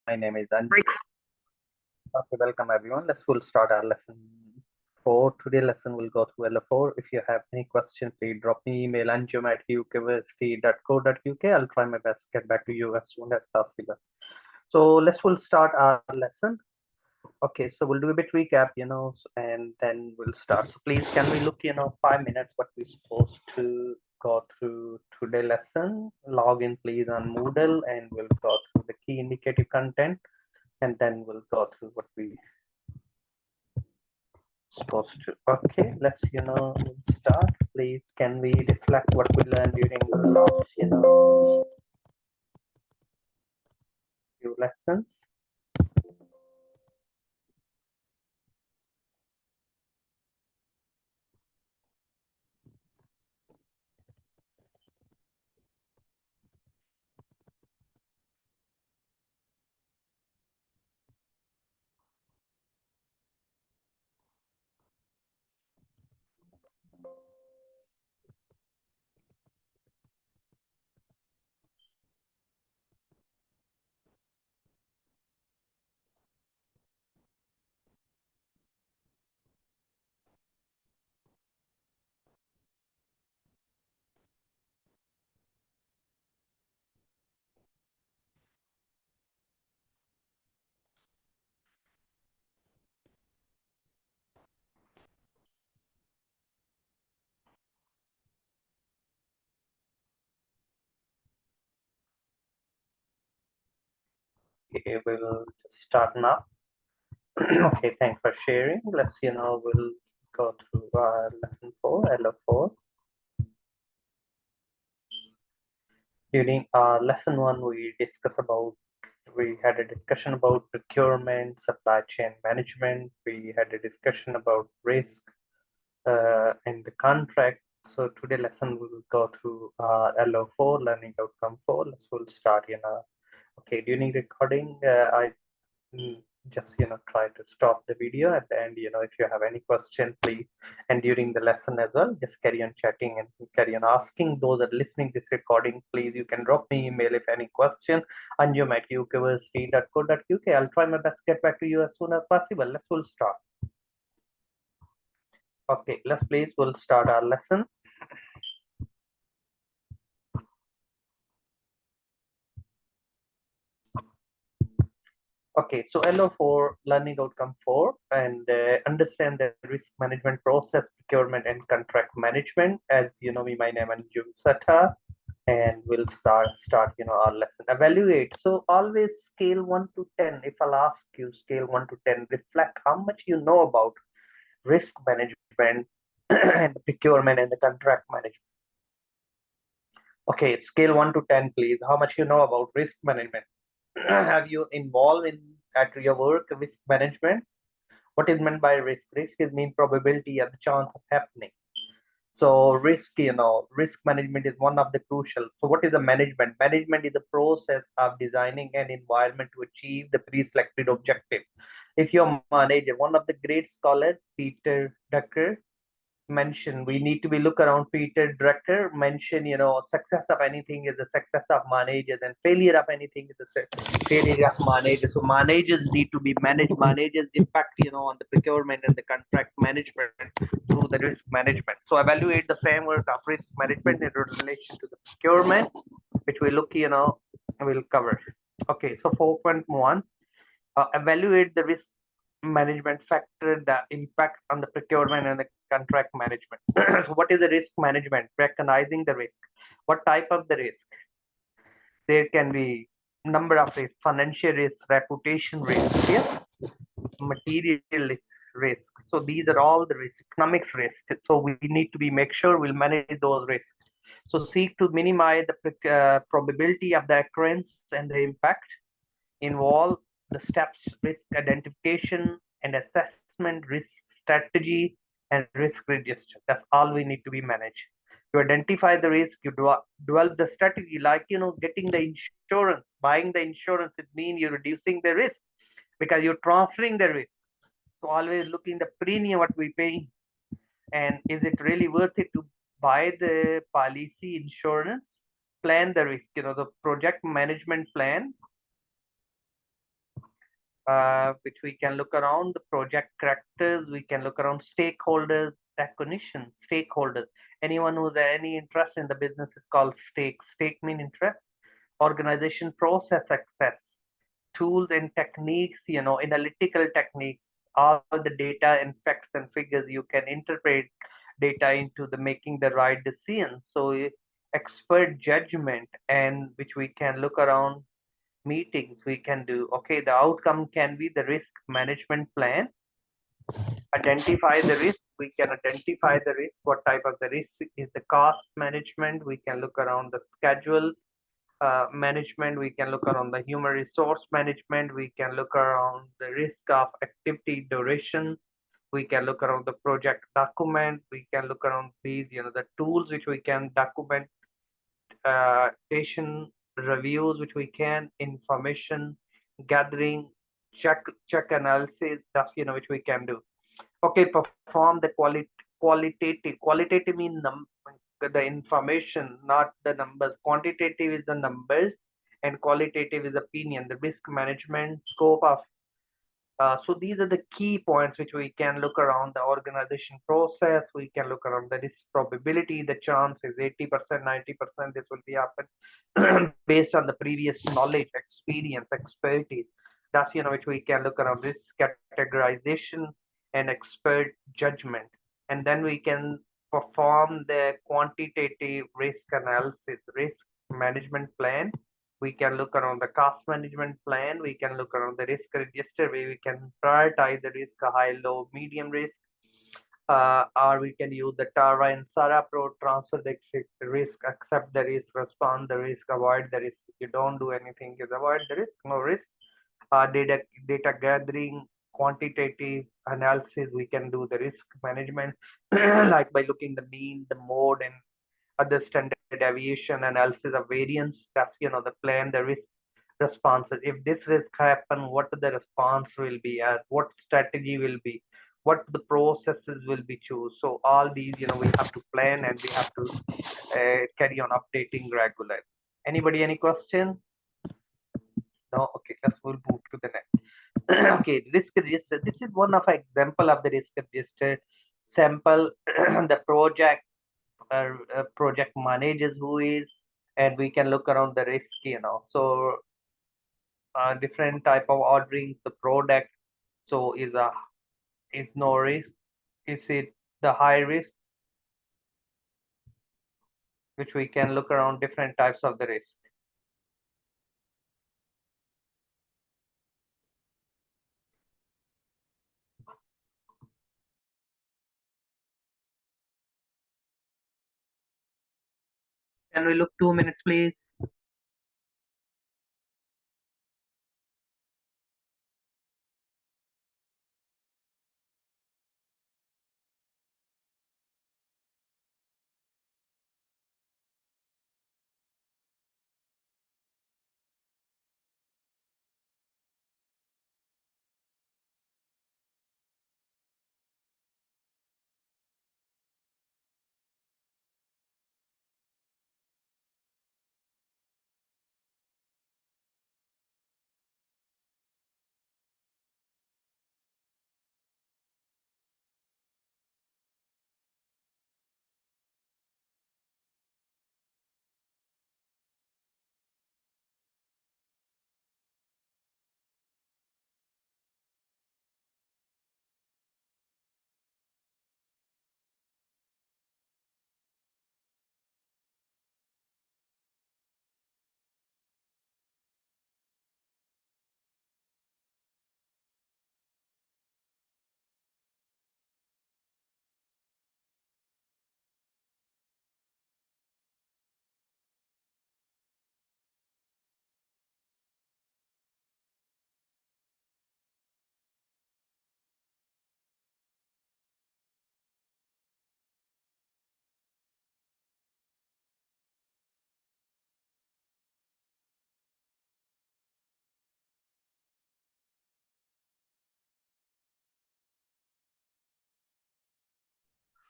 My name is Anju. Okay, welcome everyone. We'll start our lesson 4. Today's lesson will go through L4. If you have any questions, please drop me email anju@ukversity.co.uk. I'll try my best to get back to you as soon as possible. So we'll start our lesson. Okay, so we'll do a bit recap, and then we'll start. So please, can we look, 5 minutes what we're supposed to go through today's lesson? Log in, please, on Moodle, and we'll go through the key indicative content, and then we'll go through what we supposed to. Okay, let's, start. Please, can we reflect what we learned during the last, few lessons? Okay, we'll just start now. Okay, thanks for sharing. Let's, we'll go through our lesson 4, LO4. During lesson 1, we had a discussion about procurement, supply chain management. We had a discussion about risk and the contract. So today lesson we will go through LO4, learning outcome 4. We'll start, okay, during recording, I just try to stop the video at the end. If you have any question, please, and during the lesson as well, just carry on chatting and carry on asking. Those that are listening this recording, please, you can drop me email if any question. anju@ukversity.co.uk. I'll try my best to get back to you as soon as possible. We'll start. Okay, we'll start our lesson. Okay, so LO4, learning outcome 4, and understand the risk management process, procurement and contract management. As you know me, my name is Anju Satha, and we'll start our lesson. Evaluate. So always scale 1 to 10. If I'll ask you scale 1 to 10, reflect how much you know about risk management and procurement and the contract management. Okay, scale 1 to 10, please. How much you know about risk management? Have you involved at your work risk management? What is meant by risk? Risk is mean probability and the chance of happening. So risk, risk management is one of the crucial. So what is the management? Management is the process of designing an environment to achieve the pre-selected objective. If you're manager, one of the great scholars, Peter Drucker, mention, we need to be look around. Peter Drucker mention, success of anything is the success of managers, and failure of anything is the failure of managers. So managers need to be managed. Managers impact, on the procurement and the contract management through the risk management. So evaluate the framework of risk management in relation to the procurement, which we look, we'll cover. Okay, so 4.1, evaluate the risk management factor that impact on the procurement and the contract management. So what is the risk management? Recognizing the risk. What type of the risk? There can be number of risks: financial risk, reputation risk, yes, material risk. So these are all the risks, economics risk. So we need to make sure we'll manage those risks. So seek to minimize the probability of the occurrence and the impact. Involve the steps: risk identification and assessment, risk strategy, and risk register. That's all we need to be managed. You identify the risk, you develop the strategy, like getting the insurance, buying the insurance. It means you're reducing the risk because you're transferring the risk. So always looking the premium what we pay, and is it really worth it to buy the policy insurance? Plan the risk, the project management plan. which we can look around the project characters, we can look around stakeholders, definition, stakeholders. Anyone who's any interest in the business is called stake. Stake mean interest. Organization process access, tools and techniques, analytical techniques, all the data and facts and figures you can interpret data into the making the right decision. So expert judgment, and which we can look around meetings we can do. Okay, the outcome can be the risk management plan. Identify the risk, we can identify the risk, what type of the risk is the cost management, we can look around the schedule management, we can look around the human resource management, we can look around the risk of activity duration, we can look around the project document, we can look around these, the tools which we can document, station reviews, which we can, information gathering, check analysis, that's, which we can do. Okay, perform the qualitative. Qualitative means the information, not the numbers. Quantitative is the numbers, and qualitative is opinion. The risk management scope of. So these are the key points which we can look around the organization process. We can look around the risk probability. The chance is 80%, 90%. This will be happen based on the previous knowledge, experience, expertise. That's which we can look around risk categorization and expert judgment, and then we can perform the quantitative risk analysis, risk management plan. We can look around the cost management plan, we can look around the risk register where we can prioritize the risk, high, low, medium risk, or we can use the TARA and SARA approach, transfer the risk, accept the risk, respond the risk, avoid the risk. If you don't do anything, you avoid the risk, no risk. Data gathering, quantitative analysis, we can do the risk management like by looking the mean, the mode, and other standard deviation analysis of variance. That's the plan, the risk responses. If this risk happen, what the response will be, as what strategy will be, what the processes will be choose. So all these we have to plan, and we have to carry on updating regularly. Anybody any question? No. Okay, let's move to the next. Okay, risk register. This is one of an example of the risk register sample. The project managers who is, and we can look around the risk, so different type of ordering the product. So is no risk, is it the high risk, which we can look around different types of the risk. Can we look 2 minutes, please?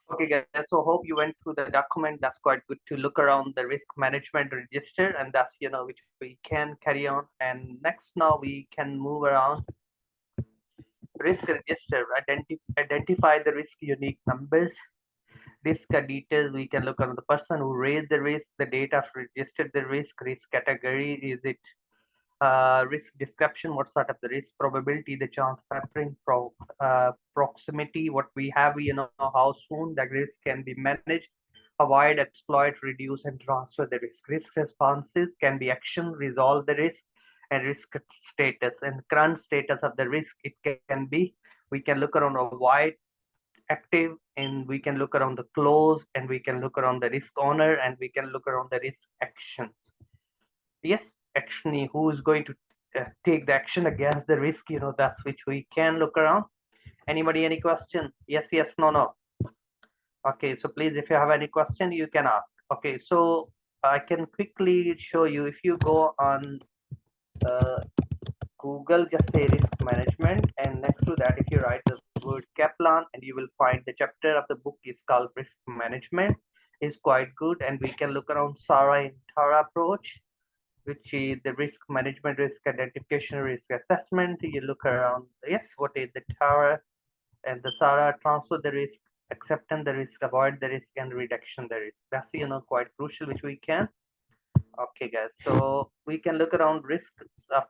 Okay, guys. So hope you went through the document. That's quite good to look around the risk management register, and that's which we can carry on. And next, now we can move around risk register, identify the risk unique numbers, risk details. We can look on the person who raised the risk, the date of registered the risk category, is it risk description, what sort of the risk, probability, the chance factoring, proximity, what we have, how soon the risk can be managed, avoid, exploit, reduce, and transfer the risk. Risk responses can be action, resolve the risk, and risk status and current status of the risk. It can be, we can look around avoid, active, and we can look around the close, and we can look around the risk owner, and we can look around the risk actions. Yes, action, who is going to take the action against the risk, that's which we can look around. Anybody, any question? Yes, yes, no, no. Okay, so please, if you have any question, you can ask. Okay, so I can quickly show you. If you go on Google, just say risk management, and next to that, if you write the word Kaplan, and you will find the chapter of the book is called risk management. Is quite good, and we can look around Sarah and Tara approach, which is the risk management, risk identification, risk assessment. You look around, yes, what is the Tara and the Sarah, transfer the risk, acceptance the risk, avoid the risk, and reduction the risk. That's quite crucial, which we can. Okay, guys, so we can look around risk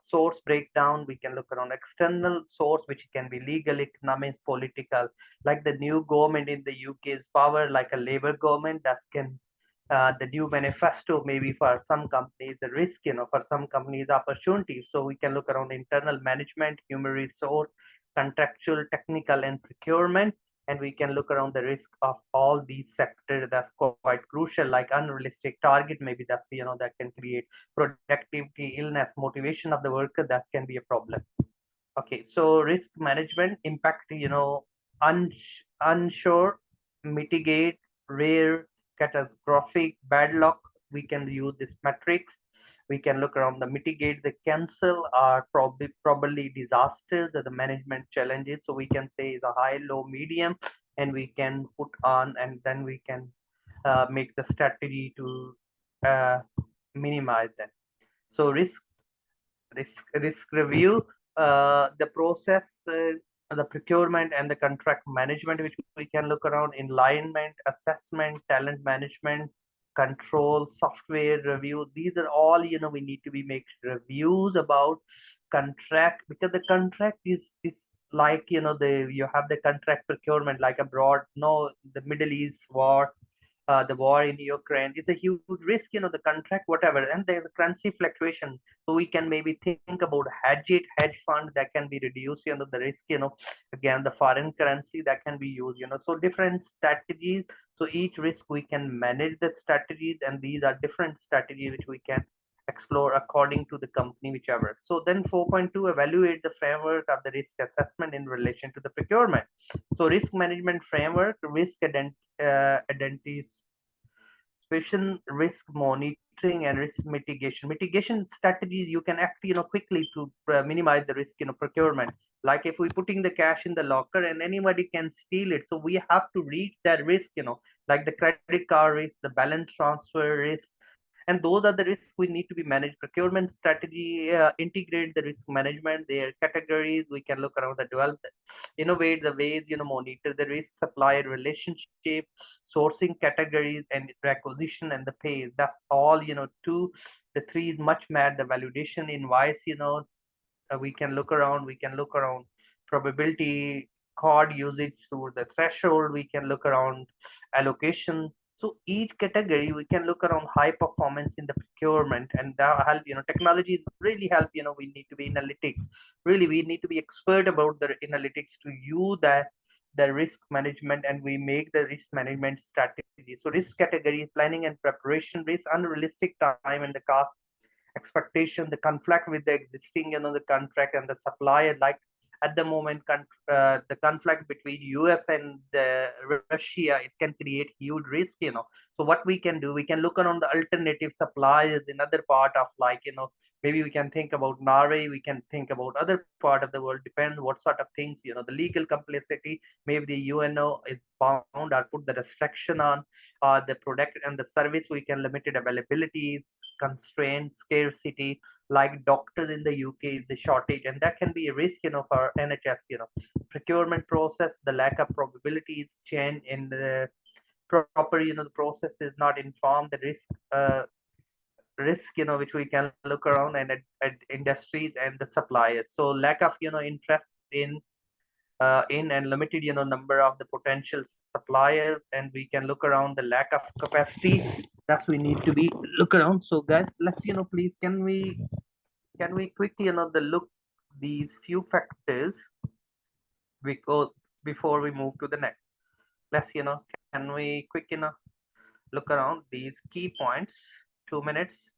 source breakdown. We can look around external source, which can be legal, economic, political, like the new government in the UK is power, like a labor government that can the new manifesto, maybe for some companies the risk, for some companies opportunity. So we can look around internal management, human resource, contractual, technical, and procurement, and we can look around the risk of all these sectors. That's quite crucial, like unrealistic target, maybe that's that can create productivity, illness, motivation of the worker, that can be a problem. Okay, so risk management impact, unsure, mitigate, rare, catastrophic, bad luck. We can use this metrics. We can look around the mitigate, the cancel, are probably disasters, the management challenges. So we can say is a high, low, medium, and we can put on, and then we can make the strategy to minimize that. So risk review, the process, the procurement and the contract management, which we can look around, alignment, assessment, talent management, control, software review. These are all, we need to be make reviews about contract, because the contract is like, you have the contract procurement like abroad, the Middle East war, the war in Ukraine. It's a huge risk, the contract, whatever, and there's a currency fluctuation. So we can maybe think about hedge fund that can be reduced, the risk, again, the foreign currency that can be used, so different strategies. So each risk we can manage the strategies, and these are different strategies which we can explore according to the company, whichever. So then 4.2, evaluate the framework of the risk assessment in relation to the procurement. So risk management framework, risk identification, risk monitoring, and risk mitigation. Mitigation strategies, you can act, quickly to minimize the risk, procurement. Like if we putting the cash in the locker and anybody can steal it, so we have to reach that risk, like the credit card risk, the balance transfer risk, and those are the risks we need to be managed. Procurement strategy, integrate the risk management, their categories. We can look around the develop, innovate the ways, monitor the risk, supplier relationship, sourcing categories, and acquisition and the pay. That's all, two. The three is much mad, the validation invoice, we can look around probability, card usage through the threshold. We can look around allocation. So each category we can look around high performance in the procurement, and that help, technology really help. We need to be analytics, really we need to be expert about the analytics to use the risk management, and we make the risk management strategy. So risk category, planning and preparation, risk, unrealistic time and the cost expectation, the conflict with the existing, the contract and the supplier. Like at the moment, the conflict between US and Russia, it can create huge risk, So what we can do, we can look around the alternative suppliers in other part of, like, maybe we can think about Norway, we can think about other part of the world, depend what sort of things, the legal complexity, maybe the UNO is bound or put the restriction on the product and the service, we can limited availability, constraint, scarcity, like doctors in the UK is the shortage, and that can be a risk, for NHS, procurement process, the lack of probability is change in the proper, the process is not informed, the risk, which we can look around and at industries and the suppliers. So lack of, interest in and limited, number of the potential suppliers, and we can look around the lack of capacity. That's we need to be look around. So guys, let's, please, can we quickly, the look these few factors because before we move to the next. Let's, can we quick, look around these key points, 2 minutes.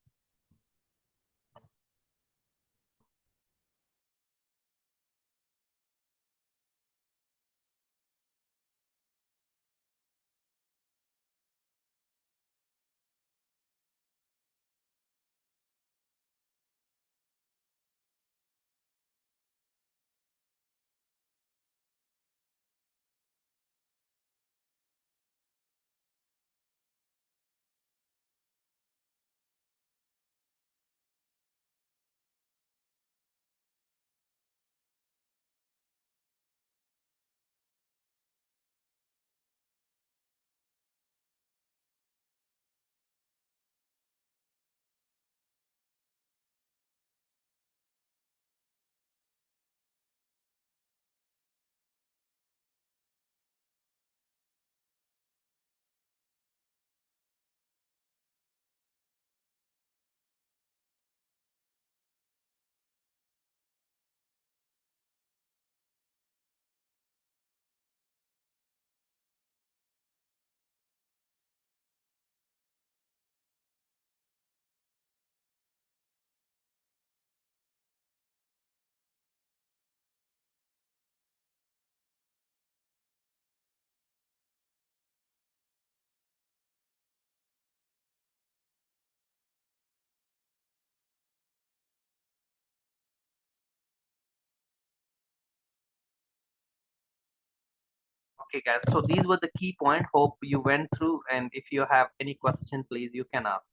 Okay, guys. So these were the key points. Hope you went through, and if you have any question, please you can ask.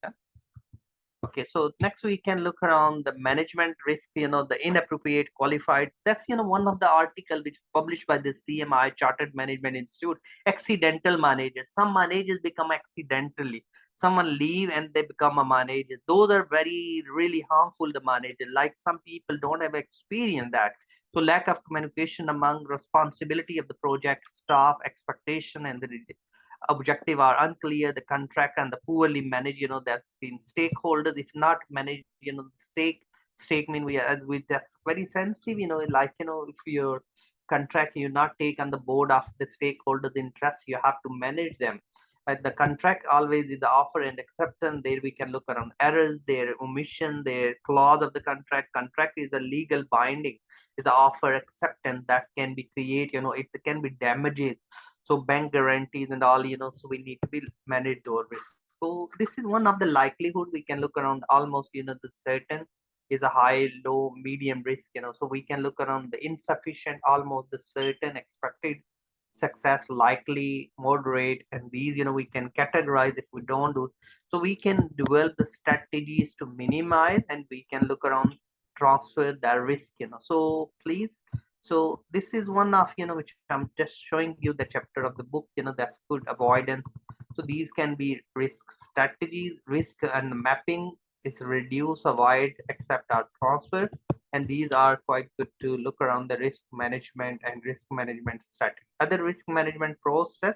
Okay, so next we can look around the management risk, the inappropriate qualified. That's, one of the article which published by the CMI, Chartered Management Institute, accidental managers. Some managers become accidentally. Someone leave and they become a manager. Those are very, really harmful to manager. Like some people don't have experience that. So lack of communication among responsibility of the project, staff, expectation, and the objective are unclear, the contract and the poorly managed, that's been stakeholders, if not managed, stake mean we, as we, that's very sensitive, like, if your contract you not take on the board of the stakeholders interest, you have to manage them. But the contract always is the offer and acceptance. There we can look around errors, their omission, their clause of the contract. Contract is a legal binding, is the offer acceptance that can be create, it can be damages. So bank guarantees and all, so we need to be manage those risks. So this is one of the likelihood we can look around almost, the certain is a high, low, medium risk, so we can look around the insufficient, almost the certain, expected, success, likely, moderate, and these, we can categorize if we don't do. So we can develop the strategies to minimize, and we can look around transfer that risk, so please. So this is one of, which I'm just showing you the chapter of the book, that's good avoidance. So these can be risk strategies, risk and mapping is reduce, avoid, accept, or transfer. And these are quite good to look around the risk management and risk management strategy. Other risk management process.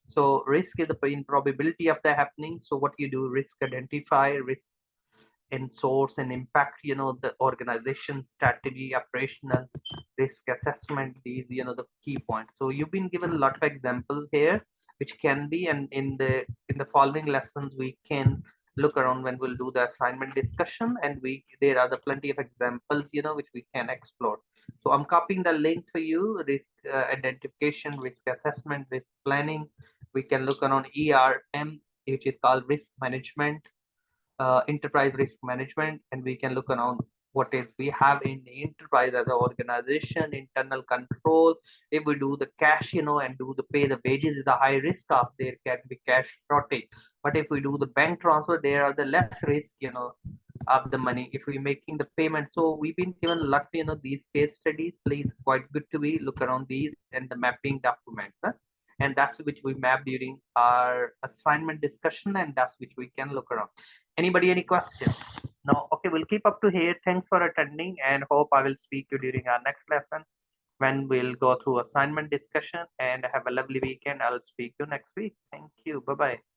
So risk is the probability of the happening. So what you do, risk identify, risk in source and impact, the organization strategy, operational risk assessment, these, the key points. So you've been given a lot of examples here, which can be, and in the following lessons, we can look around when we'll do the assignment discussion, and there are the plenty of examples, which we can explore. So I'm copying the link for you, risk identification, risk assessment, risk planning. We can look around ERM, which is called risk management, enterprise risk management, and we can look around what is we have in the enterprise as an organization, internal control. If we do the cash, and do the pay the wages, is a high risk of there can be cash shortage. But if we do the bank transfer, there are the less risk, of the money if we're making the payment. So we've been given a lot, these case studies. Please, quite good to be look around these and the mapping documents. And that's which we map during our assignment discussion, and that's which we can look around. Anybody, any questions? No? Okay, we'll keep up to here. Thanks for attending, and hope I will speak to you during our next lesson when we'll go through assignment discussion. And have a lovely weekend. I'll speak to you next week. Thank you. Bye-bye.